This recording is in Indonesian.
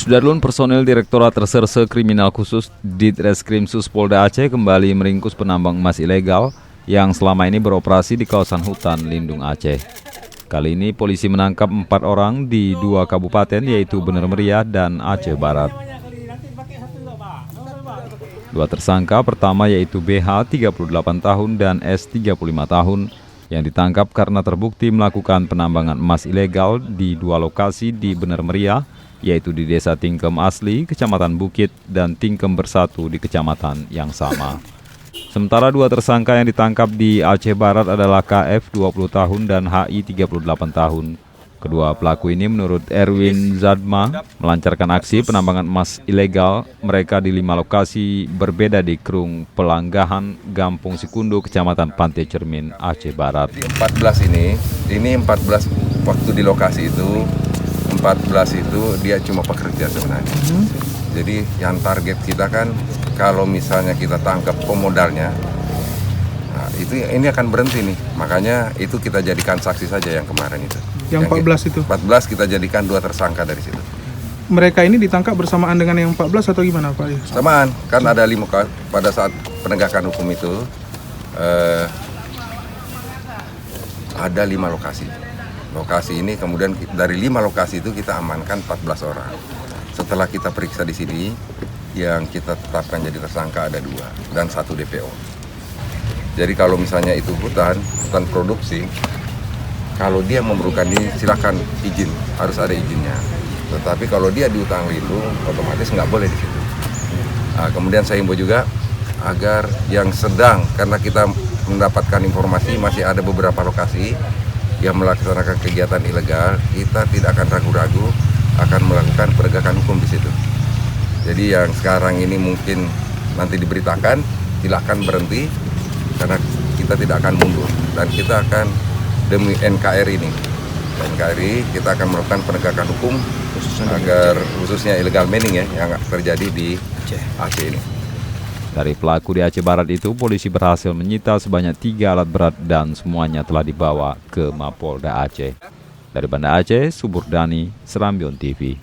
Sudarlun, personil Direktorat Reserse Kriminal Khusus Ditreskrimsus Polda Aceh kembali meringkus penambang emas ilegal yang selama ini beroperasi di kawasan hutan lindung Aceh. Kali ini polisi menangkap 4 orang di 2 kabupaten yaitu Bener Meriah dan Aceh Barat. 2 tersangka pertama yaitu BH 38 tahun dan S 35 tahun yang ditangkap karena terbukti melakukan penambangan emas ilegal di 2 lokasi di Bener Meriah, yaitu di Desa Tingkem Asli, Kecamatan Bukit, dan Tingkem Bersatu di kecamatan yang sama. Sementara 2 tersangka yang ditangkap di Aceh Barat adalah KF 20 tahun dan HI 38 tahun. Kedua pelaku ini menurut Erwin Zadma melancarkan aksi penambangan emas ilegal mereka di 5 lokasi berbeda di Krung Pelanggahan, Gampung Sikundo, Kecamatan Pantai Cermin, Aceh Barat. Di 14 ini 14 waktu di lokasi itu 14 itu dia cuma pekerja sebenarnya. Jadi yang target kita kan kalau misalnya kita tangkap pemodalnya, nah itu ini akan berhenti nih. Makanya itu kita jadikan saksi saja yang kemarin itu. Yang 14 itu? 14 kita jadikan 2 tersangka dari situ. Mereka ini ditangkap bersamaan dengan yang 14 atau gimana Pak? Samaan, kan ada 5 pada saat penegakan hukum itu ada 5 lokasi. Lokasi ini kemudian dari 5 lokasi itu kita amankan 14 orang. Setelah kita periksa di sini, yang kita tetapkan jadi tersangka ada 2 dan 1 DPO. Jadi kalau misalnya itu hutan produksi, kalau dia memerlukan ini silakan izin, harus ada izinnya. Tetapi kalau dia di hutan lindung, otomatis nggak boleh di situ. Nah, kemudian saya himbau juga agar yang sedang, karena kita mendapatkan informasi masih ada beberapa lokasi yang melaksanakan kegiatan ilegal, kita tidak akan ragu-ragu akan melakukan penegakan hukum di situ. Jadi yang sekarang ini mungkin nanti diberitakan, silakan berhenti karena kita tidak akan mundur dan kita akan demi NKRI ini. NKRI kita akan melakukan penegakan hukum agar khususnya illegal mining yang terjadi di Aceh ini. Dari pelaku di Aceh Barat itu, polisi berhasil menyita sebanyak 3 alat berat dan semuanya telah dibawa ke Mapolda Aceh. Dari Banda Aceh, Subur Dani, Serambion TV.